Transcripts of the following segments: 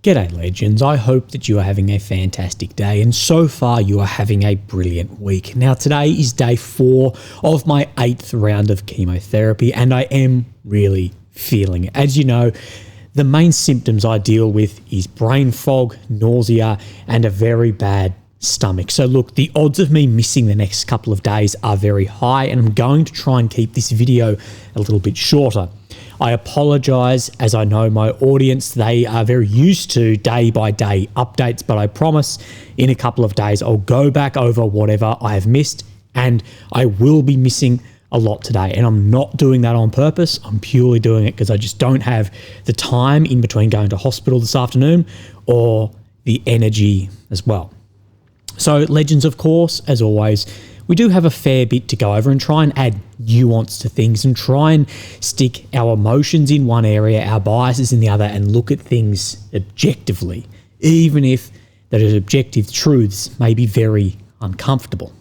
G'day legends, I hope that you are having a fantastic day and so far you are having a brilliant week. Now today is day 4 of my 8th round of chemotherapy and I am really feeling it. As you know, the main symptoms I deal with is brain fog, nausea and a very bad stomach. So look, the odds of me missing the next couple of days are very high and I'm going to try and keep this video a little bit shorter. I apologise, as I know my audience, they are very used to day-by-day updates, but I promise in a couple of days I'll go back over whatever I have missed, and I will be missing a lot today. And I'm not doing that on purpose, I'm purely doing it because I just don't have the time in between going to hospital this afternoon or the energy as well. So legends, of course, as always, we do have a fair bit to go over and try and add nuance to things and try and stick our emotions in one area, our biases in the other, and look at things objectively, even if those objective truths may be very uncomfortable.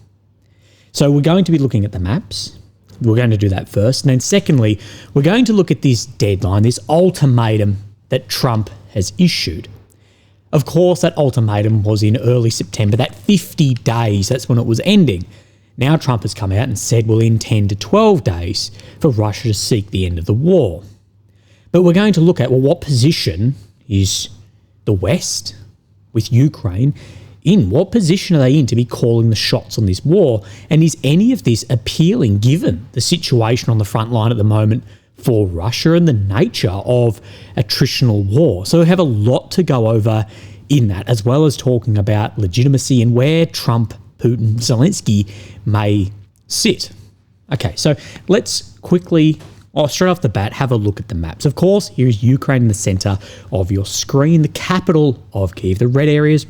So we're going to be looking at the maps. We're going to do that first. And then secondly, we're going to look at this deadline, this ultimatum that Trump has issued. Of course, that ultimatum was in early September, that 50 days, that's when it was ending. Now Trump has come out and said, well, in 10 to 12 days for Russia to seek the end of the war. But we're going to look at, well, what position is the West with Ukraine in? What position are they in to be calling the shots on this war? And is any of this appealing given the situation on the front line at the moment for Russia and the nature of attritional war? So we have a lot to go over in that, as well as talking about legitimacy and where Trump, Putin, Zelensky may sit. Okay, so let's quickly, straight off the bat, have a look at the maps. Of course, here's Ukraine in the center of your screen, the capital of Kyiv. The red areas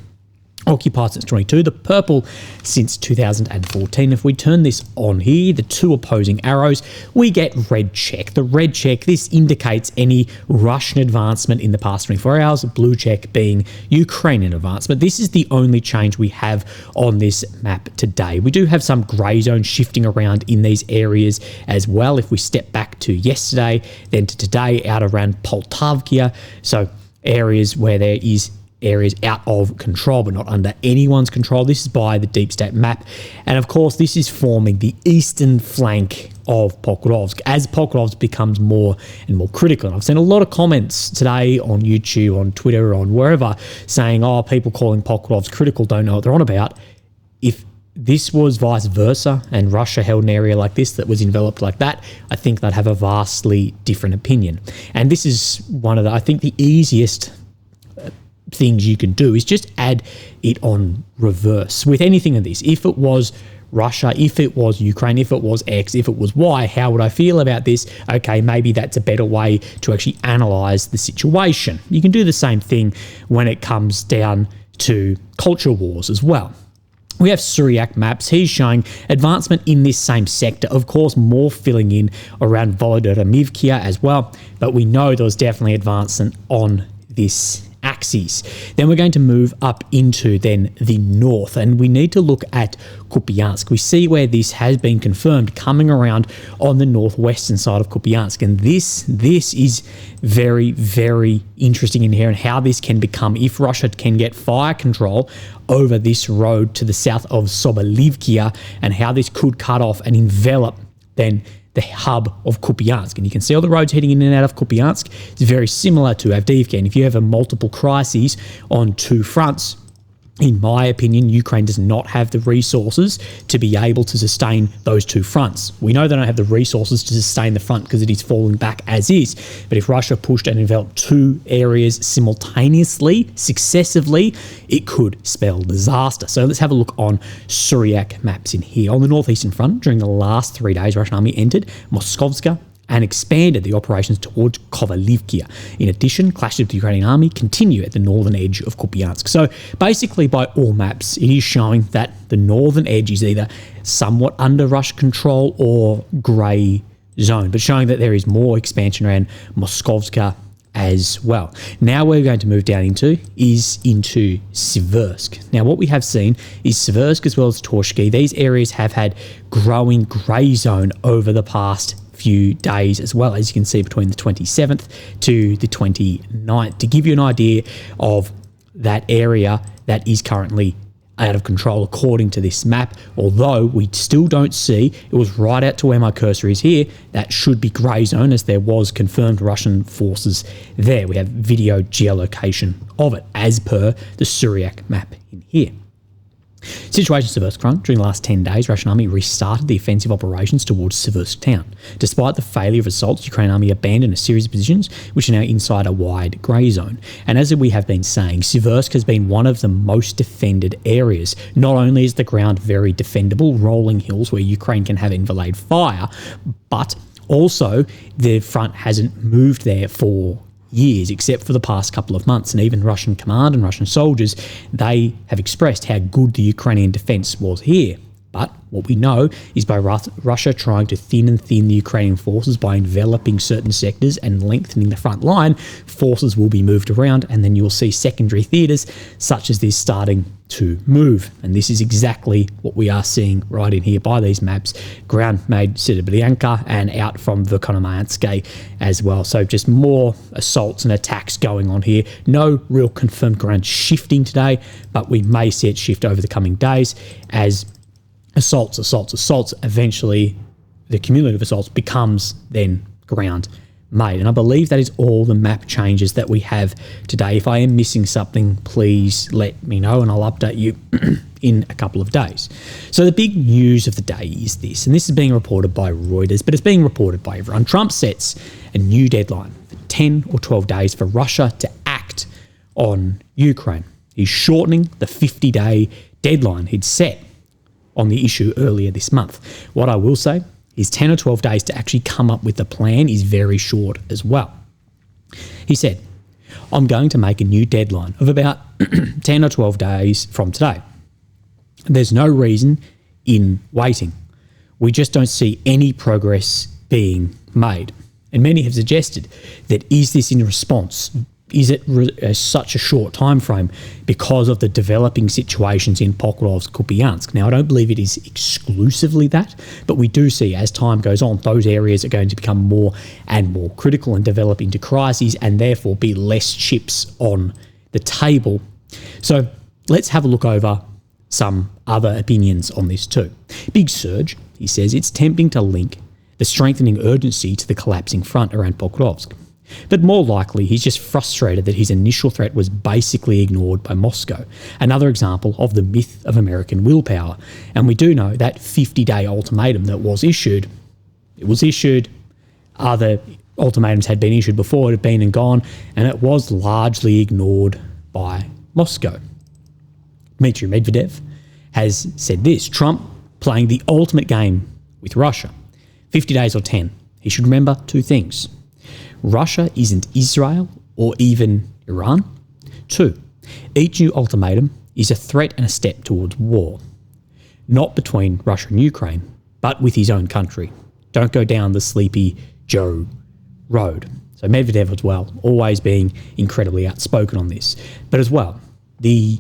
occupied since 22, the purple since 2014. If we turn this on here, the two opposing arrows, we get red check. The red check, this indicates any Russian advancement in the past 24 hours, blue check being Ukrainian advancement. This is the only change we have on this map today. We do have some grey zone shifting around in these areas as well. If we step back to yesterday, then to today, out around Poltavka, so areas where there is areas out of control but not under anyone's control. This is by the deep state map, and of course this is forming the eastern flank of Pokrovsk as Pokrovsk becomes more and more critical. And I've seen a lot of comments today on YouTube, on Twitter, on wherever, saying, oh, people calling Pokrovsk critical don't know what they're on about. If this was vice versa and Russia held an area like this that was enveloped like that, I think they'd have a vastly different opinion. And this is one of the, I think, the easiest things you can do is just add it on reverse with anything of this. If it was Russia, if it was Ukraine, if it was X, if it was Y, how would I feel about this? Okay, maybe that's a better way to actually analyze the situation. You can do the same thing when it comes down to culture wars as well. We have Syriac maps. He's showing advancement in this same sector. Of course, more filling in around Volodymyr as well, but we know there was definitely advancement on this axis. Then we're going to move up into then the north, and we need to look at Kupiansk. We see where this has been confirmed coming around on the northwestern side of Kupiansk, and this is very, very interesting in here, and how this can become, if Russia can get fire control over this road to the south of Sobolivkia, and how this could cut off and envelop then the hub of Kupiansk. And you can see all the roads heading in and out of Kupiansk. It's very similar to Avdiivka. And if you have a multiple crises on two fronts, in my opinion, Ukraine does not have the resources to be able to sustain those two fronts. We know they don't have the resources to sustain the front because it is falling back as is. But if Russia pushed and enveloped two areas simultaneously, successively, it could spell disaster. So let's have a look on Syriac maps in here. On the northeastern front, during the last 3 days, Russian army entered Moskovska and expanded the operations towards Kovalivkia. In addition, clashes with the Ukrainian army continue at the northern edge of Kupiansk. So basically, by all maps, it is showing that the northern edge is either somewhat under Russian control or grey zone, but showing that there is more expansion around Moskovska as well. Now we're going to move down into Siversk. Now what we have seen is Siversk as well as Torshki. These areas have had growing grey zone over the past few days as well, as you can see, between the 27th to the 29th, to give you an idea of that area that is currently out of control according to this map. Although we still don't see, it was right out to where my cursor is here, that should be grey zone, as there was confirmed Russian forces there. We have video geolocation of it as per the Syriac map in here. Situation Seversk front. During the last 10 days, Russian army restarted the offensive operations towards Seversk town. Despite the failure of assaults, Ukraine army abandoned a series of positions which are now inside a wide grey zone. And as we have been saying, Seversk has been one of the most defended areas. Not only is the ground very defendable, rolling hills where Ukraine can have enfilade fire, but also the front hasn't moved there for years, except for the past couple of months. And even Russian command and Russian soldiers, they have expressed how good the Ukrainian defence was here. But what we know is by Russia trying to thin the Ukrainian forces by enveloping certain sectors and lengthening the front line, forces will be moved around, and then you'll see secondary theatres such as this starting to move. And this is exactly what we are seeing right in here by these maps. Ground made Srebrenka and out from Verkhonomayansk as well. So just more assaults and attacks going on here. No real confirmed ground shifting today, but we may see it shift over the coming days as assaults. Eventually, the cumulative assaults becomes then ground made. And I believe that is all the map changes that we have today. If I am missing something, please let me know and I'll update you in a couple of days. So the big news of the day is this, and this is being reported by Reuters, but it's being reported by everyone. Trump sets a new deadline for 10 or 12 days for Russia to act on Ukraine. He's shortening the 50-day deadline he'd set on the issue earlier this month. What I will say is 10 or 12 days to actually come up with the plan is very short as well. He said, I'm going to make a new deadline of about 10 or 12 days from today. There's no reason in waiting. We just don't see any progress being made. And many have suggested that is this in response? Is it such a short time frame because of the developing situations in Pokrovsk, Kupiansk? Now, I don't believe it is exclusively that, but we do see as time goes on, those areas are going to become more and more critical and develop into crises and therefore be less chips on the table. So let's have a look over some other opinions on this too. Big Surge, he says, it's tempting to link the strengthening urgency to the collapsing front around Pokrovsk. But more likely, he's just frustrated that his initial threat was basically ignored by Moscow. Another example of the myth of American willpower. And we do know that 50-day ultimatum that was issued, it was issued, other ultimatums had been issued before, it had been and gone, and it was largely ignored by Moscow. Dmitry Medvedev has said this, Trump playing the ultimate game with Russia. 50 days or 10. He should remember two things. Russia isn't Israel or even Iran. 2, each new ultimatum is a threat and a step towards war. Not between Russia and Ukraine, but with his own country. Don't go down the Sleepy Joe road. So Medvedev as well, always being incredibly outspoken on this. But as well, the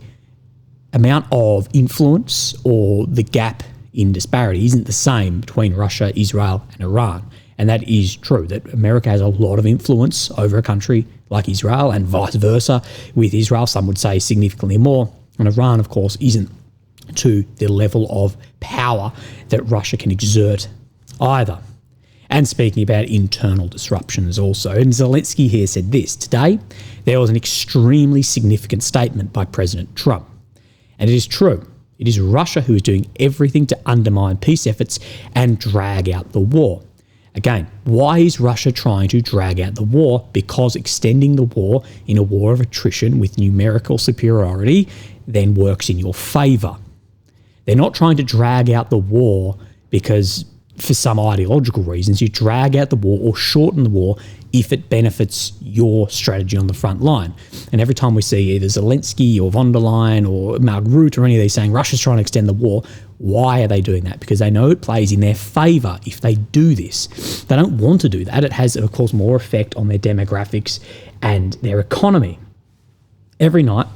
amount of influence or the gap in disparity isn't the same between Russia, Israel and Iran. And that is true, that America has a lot of influence over a country like Israel and vice versa with Israel. Some would say significantly more. And Iran, of course, isn't to the level of power that Russia can exert either. And speaking about internal disruptions also. And Zelensky here said this, today there was an extremely significant statement by President Trump. And it is true. It is Russia who is doing everything to undermine peace efforts and drag out the war. Again, why is Russia trying to drag out the war? Because extending the war in a war of attrition with numerical superiority then works in your favour. They're not trying to drag out the war because for some ideological reasons. You drag out the war or shorten the war if it benefits your strategy on the front line. And every time we see either Zelensky or von der Leyen or Mark Rutte or any of these saying Russia's trying to extend the war, why are they doing that? Because they know it plays in their favour if they do this. They don't want to do that. It has, of course, more effect on their demographics and their economy. Every night,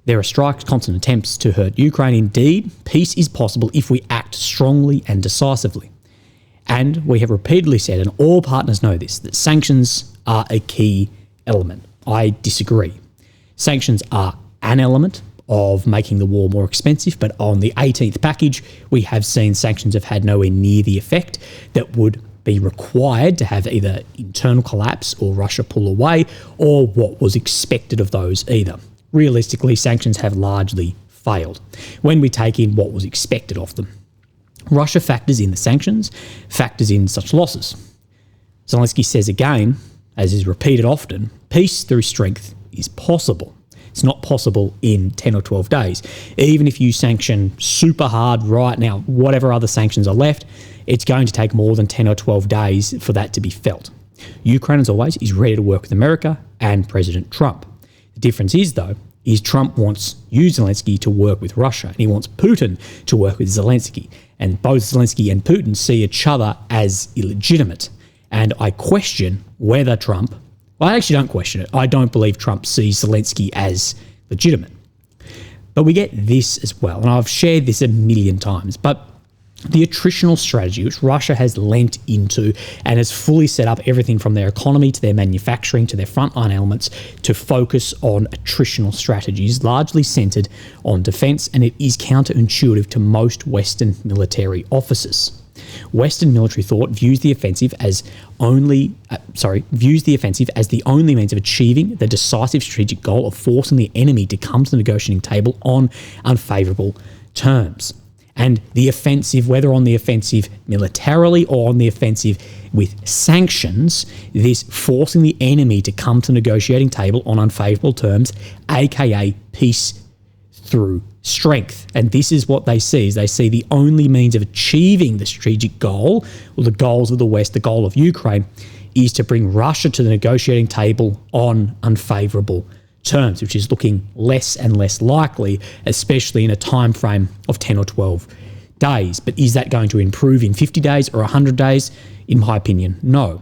there are strikes, constant attempts to hurt Ukraine. Indeed, peace is possible if we act strongly and decisively. And we have repeatedly said, and all partners know this, that sanctions are a key element. I disagree. Sanctions are an element of making the war more expensive, but on the 18th package, we have seen sanctions have had nowhere near the effect that would be required to have either internal collapse or Russia pull away, or what was expected of those either. Realistically, sanctions have largely failed when we take in what was expected of them. Russia factors in the sanctions, factors in such losses. Zelensky says again, as is repeated often, peace through strength is possible. It's not possible in 10 or 12 days. Even if you sanction super hard right now, whatever other sanctions are left, it's going to take more than 10 or 12 days for that to be felt. Ukraine, as always, is ready to work with America and President Trump. The difference is, though, is Trump wants you, Zelensky, to work with Russia, and he wants Putin to work with Zelensky. And both Zelensky and Putin see each other as illegitimate. And I question whether Trump, well, I actually don't question it. I don't believe Trump sees Zelensky as legitimate. But we get this as well, and I've shared this a million times, but the attritional strategy, which Russia has lent into and has fully set up everything from their economy to their manufacturing to their frontline elements to focus on attritional strategies, largely centred on defence, and it is counterintuitive to most Western military officers. Western military thought views the offensive as the only means of achieving the decisive strategic goal of forcing the enemy to come to the negotiating table on unfavourable terms. And the offensive, whether on the offensive militarily or on the offensive with sanctions, this forcing the enemy to come to the negotiating table on unfavourable terms, aka peace through strength. And this is what they see, is they see the only means of achieving the strategic goal, or the goals of the West, the goal of Ukraine, is to bring Russia to the negotiating table on unfavourable terms, which is looking less and less likely, especially in a time frame of 10 or 12 days. But is that going to improve in 50 days or 100 days? In my opinion, no.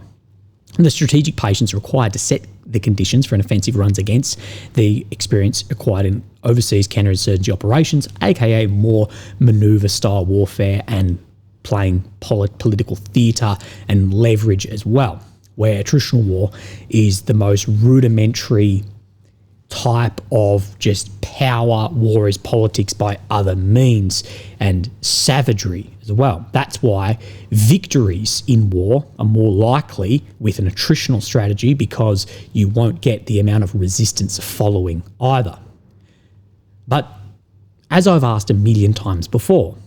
And the strategic patience required to set the conditions for an offensive runs against the experience acquired in overseas counterinsurgency operations, aka more manoeuvre-style warfare and playing political theatre and leverage as well, where attritional war is the most rudimentary type of just power, war is politics by other means, and savagery as well. That's why victories in war are more likely with an attritional strategy, because you won't get the amount of resistance following either. But as I've asked a million times before,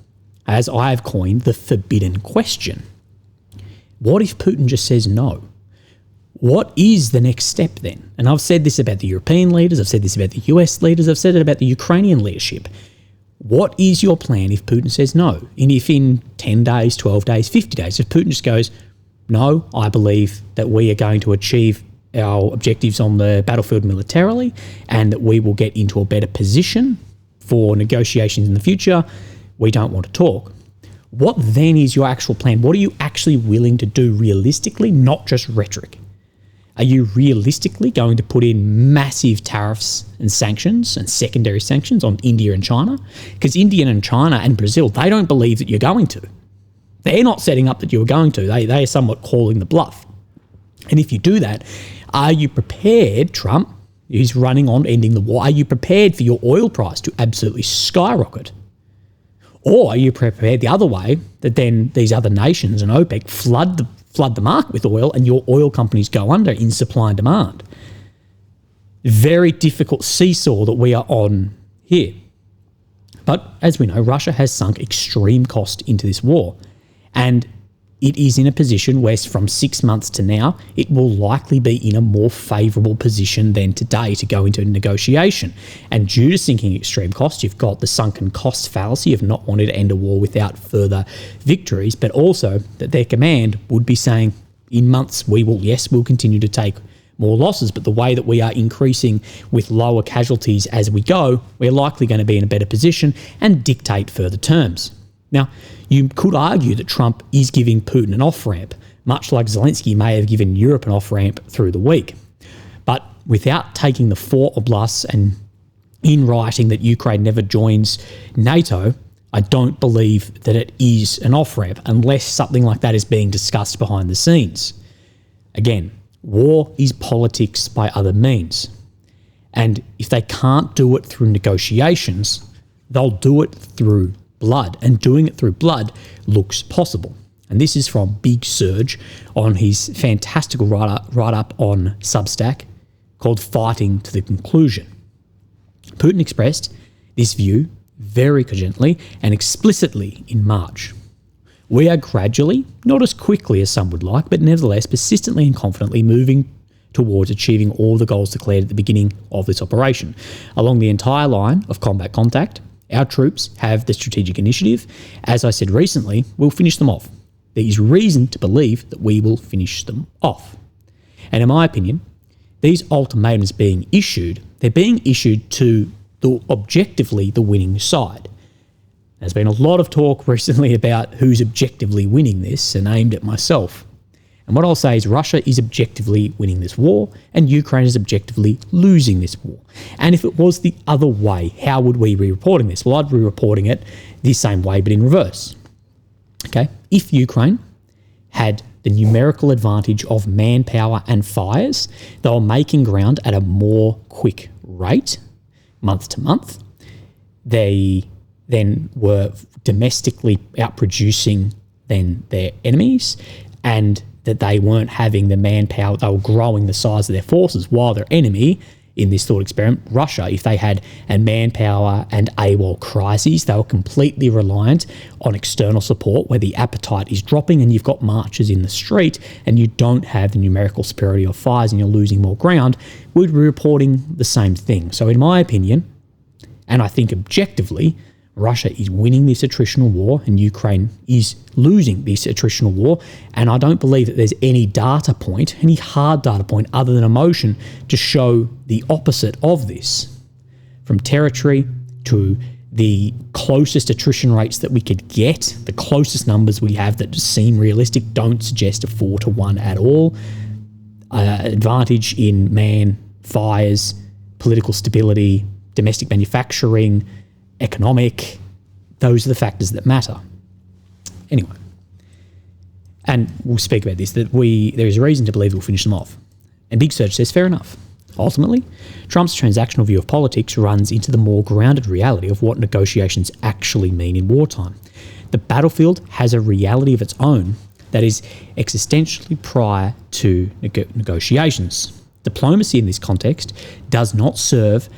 as I have coined the forbidden question, what if Putin just says no? What is the next step then? And I've said this about the European leaders, I've said this about the US leaders, I've said it about the Ukrainian leadership. What is your plan if Putin says no? And if in 10 days, 12 days, 50 days, if Putin just goes, no, I believe that we are going to achieve our objectives on the battlefield militarily and that we will get into a better position for negotiations in the future, we don't want to talk. What then is your actual plan? What are you actually willing to do realistically, not just rhetoric? Are you realistically going to put in massive tariffs and sanctions and secondary sanctions on India and China? Because India and China and Brazil, they don't believe that you're going to. They're not setting up that you're going to. They are somewhat calling the bluff. And if you do that, are you prepared, Trump, who's running on ending the war, are you prepared for your oil price to absolutely skyrocket? Or are you prepared the other way, that then these other nations and OPEC flood the market with oil and your oil companies go under in supply and demand? Very difficult seesaw that we are on here. But as we know, Russia has sunk extreme cost into this war, and it is in a position where from 6 months to now, it will likely be in a more favourable position than today to go into negotiation. And due to sinking extreme costs, you've got the sunken cost fallacy of not wanting to end a war without further victories, but also that their command would be saying, in months, we'll continue to take more losses, but the way that we are increasing with lower casualties as we go, we're likely going to be in a better position and dictate further terms. Now, you could argue that Trump is giving Putin an off-ramp, much like Zelensky may have given Europe an off-ramp through the week. But without taking the 4 oblasts and in writing that Ukraine never joins NATO, I don't believe that it is an off-ramp unless something like that is being discussed behind the scenes. Again, war is politics by other means. And if they can't do it through negotiations, they'll do it through blood. And doing it through blood looks possible. And this is from Big Surge on his fantastical write-up on Substack called Fighting to the Conclusion. Putin expressed this view very cogently and explicitly in March. We are gradually, not as quickly as some would like, but nevertheless persistently and confidently moving towards achieving all the goals declared at the beginning of this operation. Along the entire line of combat contact, our troops have the strategic initiative. As I said recently, we'll finish them off. There is reason to believe that we will finish them off. And in my opinion, these ultimatums being issued, they're being issued to objectively the winning side. There's been a lot of talk recently about who's objectively winning this and aimed at myself. And what I'll say is Russia is objectively winning this war and Ukraine is objectively losing this war. And if it was the other way, how would we be reporting this? Well, I'd be reporting it the same way but in reverse. Okay, if Ukraine had the numerical advantage of manpower and fires, they were making ground at a more quick rate, month to month. They then were domestically outproducing than their enemies, and that they weren't having the manpower, they were growing the size of their forces, while their enemy, in this thought experiment, Russia, if they had a manpower and AWOL crises, they were completely reliant on external support where the appetite is dropping and you've got marchers in the street and you don't have the numerical superiority of fires and you're losing more ground, we'd be reporting the same thing. So in my opinion, and I think objectively, Russia is winning this attritional war and Ukraine is losing this attritional war. And I don't believe that there's any data point, any hard data point other than emotion to show the opposite of this. From territory to the closest attrition rates that we could get, the closest numbers we have that seem realistic don't suggest a 4-1 at all. Advantage in man, fires, political stability, domestic manufacturing, economic, those are the factors that matter. Anyway, and we'll speak about this, that there is a reason to believe we'll finish them off. And Big Surge says, fair enough. Ultimately, Trump's transactional view of politics runs into the more grounded reality of what negotiations actually mean in wartime. The battlefield has a reality of its own that is existentially prior to negotiations. Diplomacy in this context does not serve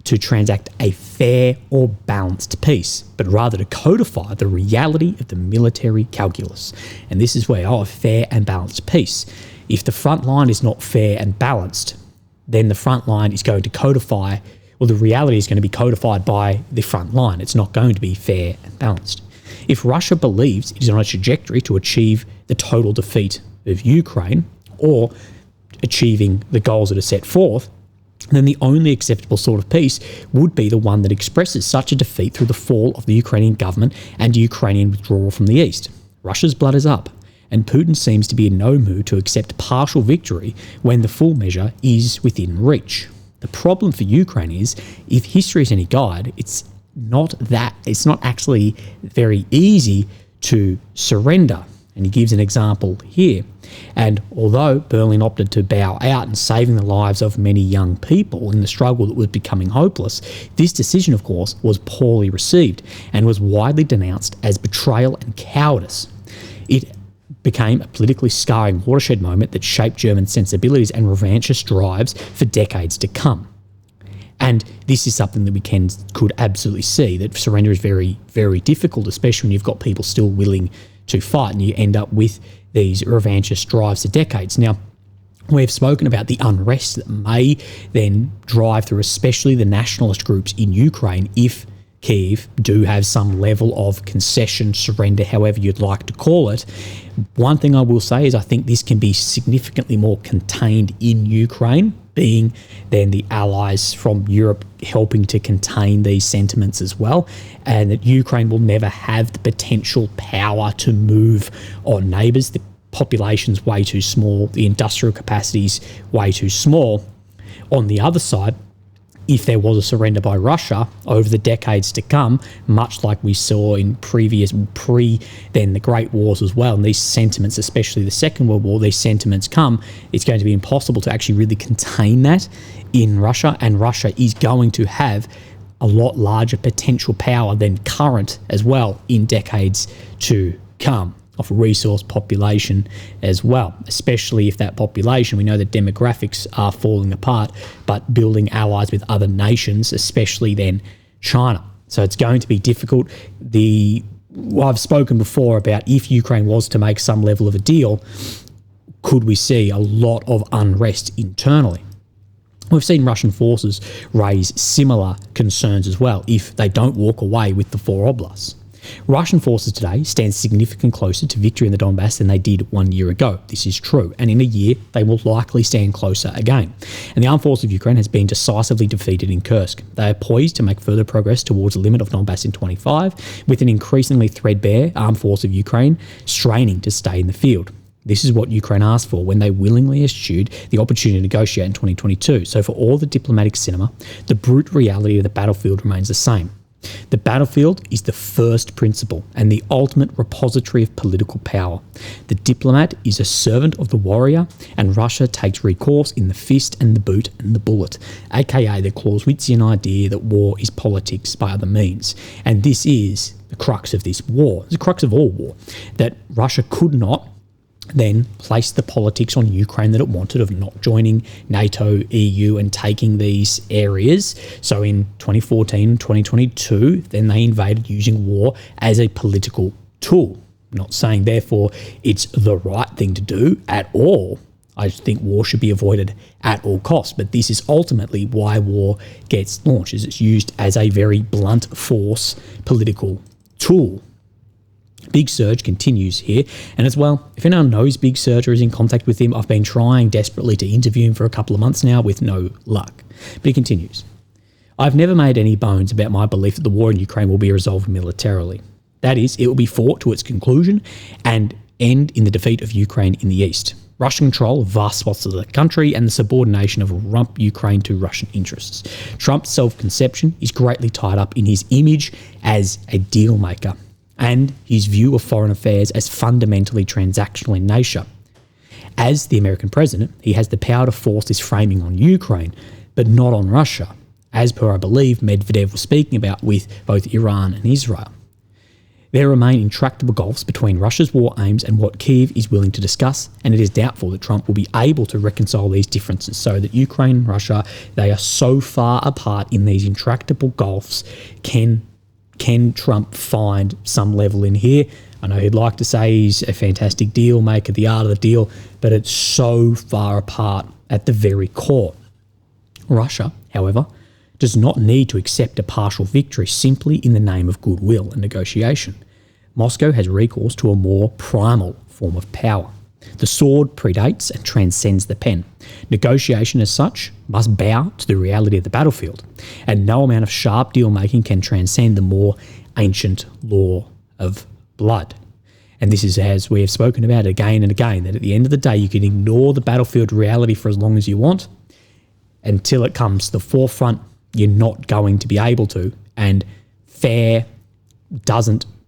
to transact a fair or balanced peace, but rather to codify the reality of the military calculus. And this is where, a fair and balanced peace. If the front line is not fair and balanced, then the front line is going to codify, the reality is going to be codified by the front line. It's not going to be fair and balanced. If Russia believes it is on a trajectory to achieve the total defeat of Ukraine or achieving the goals that are set forth, then the only acceptable sort of peace would be the one that expresses such a defeat through the fall of the Ukrainian government and Ukrainian withdrawal from the east. Russia's blood is up, and Putin seems to be in no mood to accept partial victory when the full measure is within reach. The problem for Ukraine is, if history is any guide, it's not actually very easy to surrender. And he gives an example here. And although Berlin opted to bow out and saving the lives of many young people in the struggle that was becoming hopeless, this decision, of course, was poorly received and was widely denounced as betrayal and cowardice. It became a politically scarring watershed moment that shaped German sensibilities and revanchist drives for decades to come. And this is something that we could absolutely see, that surrender is very, very difficult, especially when you've got people still willing to fight and you end up with these revanchist drives for decades. Now, we've spoken about the unrest that may then drive through especially the nationalist groups in Ukraine if Kyiv do have some level of concession, surrender, however you'd like to call it. One thing I will say is I think this can be significantly more contained in Ukraine, being then the allies from Europe helping to contain these sentiments as well, and that Ukraine will never have the potential power to move on neighbours. The population's way too small, the industrial capacity's way too small. On the other side, if there was a surrender by Russia over the decades to come, much like we saw in then the Great Wars as well, and these sentiments, especially the Second World War, these sentiments come, it's going to be impossible to actually really contain that in Russia, and Russia is going to have a lot larger potential power than current as well in decades to come, of resource population as well, especially if that population, we know that demographics are falling apart, but building allies with other nations, especially then China. So it's going to be difficult. I've spoken before about if Ukraine was to make some level of a deal, could we see a lot of unrest internally? We've seen Russian forces raise similar concerns as well if they don't walk away with the 4 oblasts. Russian forces today stand significantly closer to victory in the Donbass than they did 1 year ago. This is true, and in a year they will likely stand closer again. And the armed force of Ukraine has been decisively defeated in Kursk. They are poised to make further progress towards the limit of Donbass in 25, with an increasingly threadbare armed force of Ukraine straining to stay in the field. This is what Ukraine asked for when they willingly eschewed the opportunity to negotiate in 2022. So for all the diplomatic cinema, the brute reality of the battlefield remains the same. The battlefield is the first principle and the ultimate repository of political power. The diplomat is a servant of the warrior, and Russia takes recourse in the fist and the boot and the bullet, aka the Clausewitzian idea that war is politics by other means. And this is the crux of this war, the crux of all war, that Russia could not then place the politics on Ukraine that it wanted of not joining NATO, EU, and taking these areas. So in 2014, 2022, then they invaded using war as a political tool. I'm not saying, therefore, it's the right thing to do at all. I think war should be avoided at all costs. But this is ultimately why war gets launched, is it's used as a very blunt force political tool. Big Serge continues here, and as well, if anyone knows Big Serge or is in contact with him, I've been trying desperately to interview him for a couple of months now with no luck. But he continues, I've never made any bones about my belief that the war in Ukraine will be resolved militarily. That is, it will be fought to its conclusion and end in the defeat of Ukraine in the east. Russian control of vast swaths of the country and the subordination of rump Ukraine to Russian interests. Trump's self-conception is greatly tied up in his image as a deal maker, and his view of foreign affairs as fundamentally transactional in nature. As the American president, he has the power to force this framing on Ukraine, but not on Russia, as per, I believe, Medvedev was speaking about with both Iran and Israel. There remain intractable gulfs between Russia's war aims and what Kyiv is willing to discuss, and it is doubtful that Trump will be able to reconcile these differences, so that Ukraine and Russia, they are so far apart in these intractable gulfs. Can Trump find some level in here? I know he'd like to say he's a fantastic deal maker, the art of the deal, but it's so far apart at the very core. Russia, however, does not need to accept a partial victory simply in the name of goodwill and negotiation. Moscow has recourse to a more primal form of power. The sword predates and transcends the pen. Negotiation as such must bow to the reality of the battlefield, and no amount of sharp deal-making can transcend the more ancient law of blood. And this is, as we have spoken about again and again, that at the end of the day you can ignore the battlefield reality for as long as you want. Until it comes to the forefront, you're not going to be able to, and fair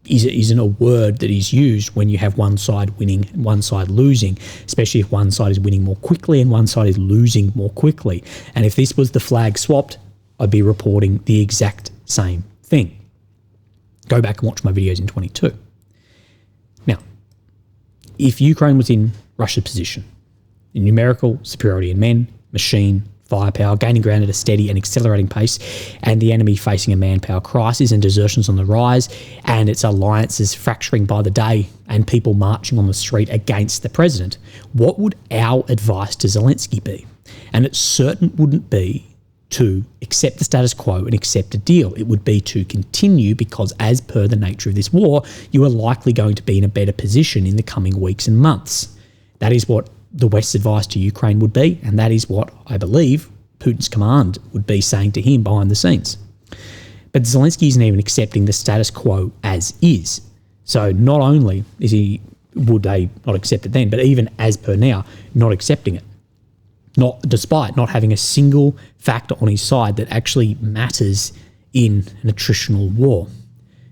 isn't a word that is used when you have one side winning and one side losing, especially if one side is winning more quickly and one side is losing more quickly. And if this was the flag swapped, I'd be reporting the exact same thing. Go back and watch my videos in 22. Now, if Ukraine was in Russia's position, in numerical superiority in men, machine, firepower, gaining ground at a steady and accelerating pace, and the enemy facing a manpower crisis and desertions on the rise, and its alliances fracturing by the day, and people marching on the street against the president, what would our advice to Zelensky be? And it certain wouldn't be to accept the status quo and accept a deal. It would be to continue, because as per the nature of this war, you are likely going to be in a better position in the coming weeks and months. That is what the West's advice to Ukraine would be, and that is what I believe Putin's command would be saying to him behind the scenes. But Zelensky isn't even accepting the status quo as is. So not only would they not accept it then, but even as per now, not accepting it. despite not having a single factor on his side that actually matters in an attritional war.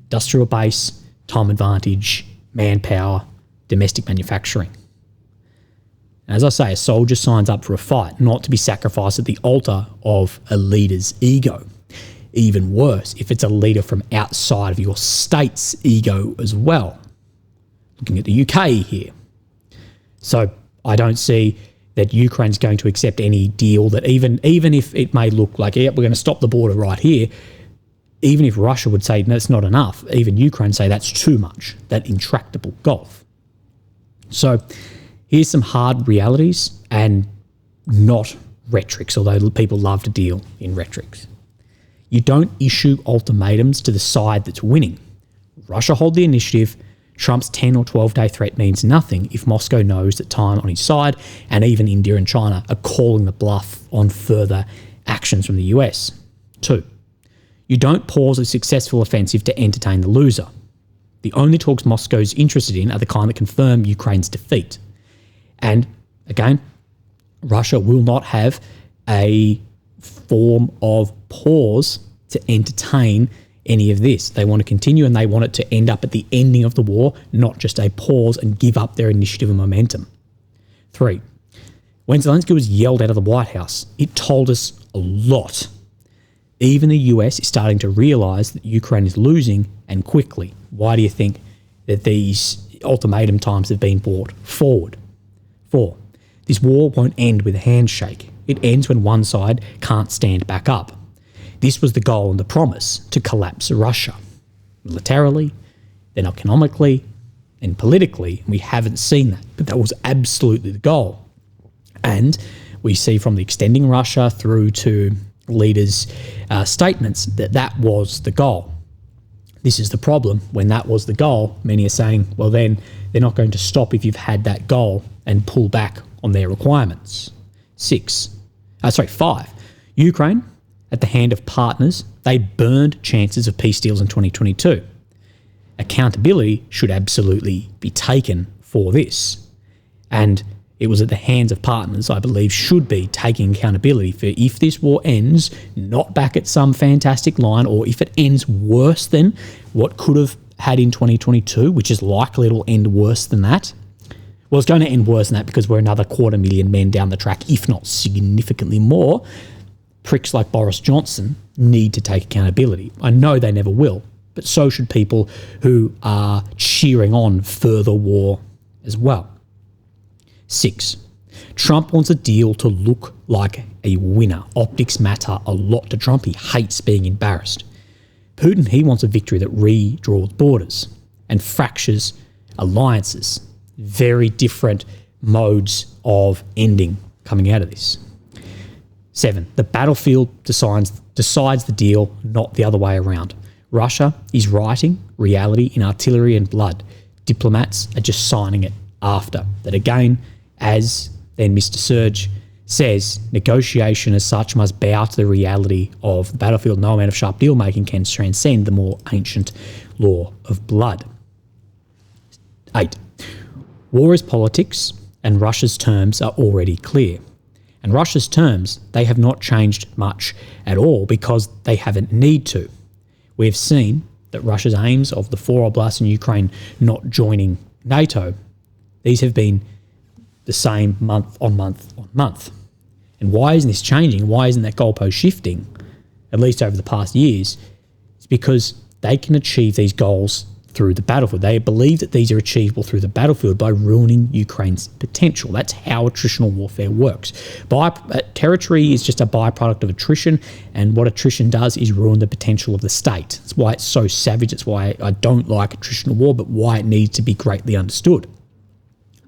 Industrial base, time advantage, manpower, domestic manufacturing. As I say, a soldier signs up for a fight, not to be sacrificed at the altar of a leader's ego. Even worse, if it's a leader from outside of your state's ego as well. Looking at the UK here. So I don't see that Ukraine's going to accept any deal that even if it may look like, yeah, we're going to stop the border right here, even if Russia would say that's not enough, even Ukraine say that's too much, that intractable gulf. So here's some hard realities and not rhetorics, although people love to deal in rhetorics. You don't issue ultimatums to the side that's winning. Russia hold the initiative. Trump's 10 or 12-day threat means nothing if Moscow knows that time on his side, and even India and China are calling the bluff on further actions from the US. 2. You don't pause a successful offensive to entertain the loser. The only talks Moscow's interested in are the kind that confirm Ukraine's defeat. And again, Russia will not have a form of pause to entertain any of this. They want to continue, and they want it to end up at the ending of the war, not just a pause and give up their initiative and momentum. 3. When Zelensky was yelled out of the White House, it told us a lot. Even the US is starting to realise that Ukraine is losing, and quickly. Why do you think that these ultimatum times have been brought forward? 4. This war won't end with a handshake. It ends when one side can't stand back up. This was the goal and the promise, to collapse Russia. Militarily, then economically, and politically. We haven't seen that, but that was absolutely the goal. And we see from the extending Russia through to leaders' statements that that was the goal. This is the problem. When that was the goal, many are saying, well, then they're not going to stop if you've had that goal and pull back on their requirements. 5. Ukraine, at the hand of partners, they burned chances of peace deals in 2022. Accountability should absolutely be taken for this. And it was at the hands of partners, I believe, should be taking accountability for if this war ends, not back at some fantastic line, or if it ends worse than what could have had in 2022, which is likely it'll end worse than that. Well, it's going to end worse than that because we're another 250,000 men down the track, if not significantly more. Pricks like Boris Johnson need to take accountability. I know they never will, but so should people who are cheering on further war as well. 6. Trump wants a deal to look like a winner. Optics matter a lot to Trump. He hates being embarrassed. Putin, he wants a victory that redraws borders and fractures alliances. Very different modes of ending coming out of this. 7. The battlefield decides the deal, not the other way around. Russia is writing reality in artillery and blood. Diplomats are just signing it after. That again, as then Mr. Surge says, negotiation as such must bow to the reality of the battlefield. No amount of sharp deal-making can transcend the more ancient law of blood. 8. War is politics, and Russia's terms are already clear. And Russia's terms, they have not changed much at all because they haven't need to. We have seen that Russia's aims of the 4 oblasts in Ukraine not joining NATO, these have been the same month on month on month. And why isn't this changing? Why isn't that goalpost shifting, at least over the past years? It's because they can achieve these goals through the battlefield. They believe that these are achievable through the battlefield by ruining Ukraine's potential. That's how attritional warfare works. Territory is just a byproduct of attrition, and what attrition does is ruin the potential of the state. That's why it's so savage. It's why I don't like attritional war, but why it needs to be greatly understood.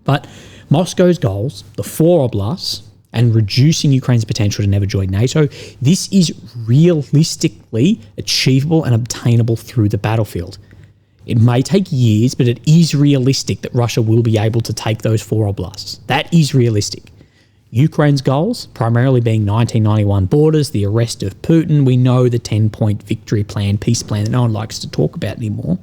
But Moscow's goals, the 4 oblasts, and reducing Ukraine's potential to never join NATO, this is realistically achievable and obtainable through the battlefield. It may take years, but it is realistic that Russia will be able to take those 4 oblasts. That is realistic. Ukraine's goals, primarily being 1991 borders, the arrest of Putin, we know the 10-point victory plan, peace plan that no one likes to talk about anymore.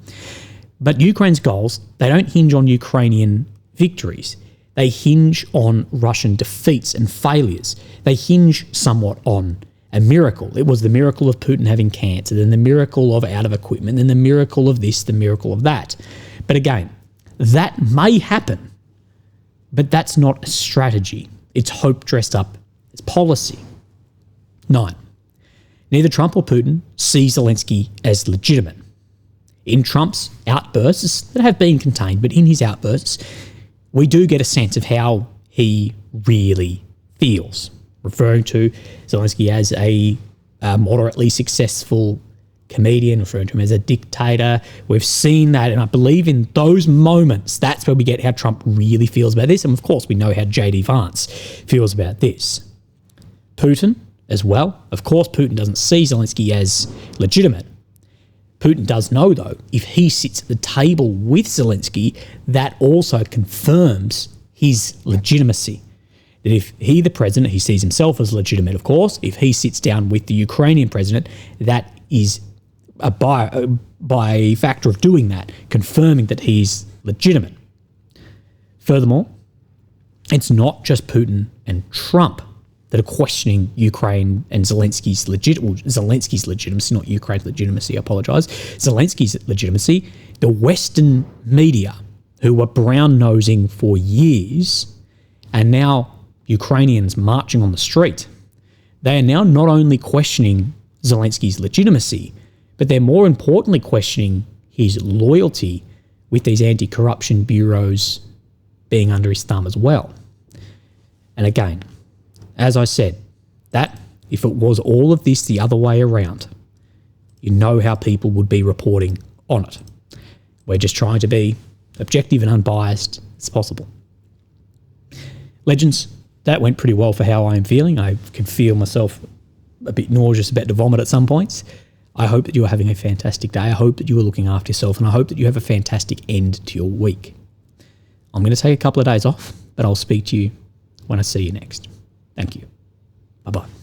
But Ukraine's goals, they don't hinge on Ukrainian victories. They hinge on Russian defeats and failures. They hinge somewhat on a miracle. It was the miracle of Putin having cancer, then the miracle of out of equipment, then the miracle of this, the miracle of that. But again, that may happen, but that's not a strategy. It's hope dressed up as policy. 9. Neither Trump or Putin see Zelensky as legitimate. In Trump's outbursts that have been contained, but in his outbursts, we do get a sense of how he really feels, referring to Zelensky as a moderately successful comedian, referring to him as a dictator. We've seen that, and I believe in those moments, that's where we get how Trump really feels about this. And of course, we know how J.D. Vance feels about this. Putin as well. Of course, Putin doesn't see Zelensky as legitimate. Putin does know, though, if he sits at the table with Zelensky, that also confirms his legitimacy. That if he, the president, he sees himself as legitimate, of course. If he sits down with the Ukrainian president, that is by factor of doing that, confirming that he's legitimate. Furthermore, it's not just Putin and Trump that are questioning Ukraine and Zelensky's legitimacy, not Ukraine's legitimacy, I apologise, Zelensky's legitimacy. The Western media, who were brown-nosing for years, and now Ukrainians marching on the street, they are now not only questioning Zelensky's legitimacy, but they're more importantly questioning his loyalty with these anti-corruption bureaus being under his thumb as well. And again, as I said, that if it was all of this the other way around, you know how people would be reporting on it. We're just trying to be objective and unbiased as possible. Legends, that went pretty well for how I am feeling. I can feel myself a bit nauseous, about to vomit at some points. I hope that you are having a fantastic day. I hope that you are looking after yourself, and I hope that you have a fantastic end to your week. I'm going to take a couple of days off, but I'll speak to you when I see you next. Thank you. Bye-bye.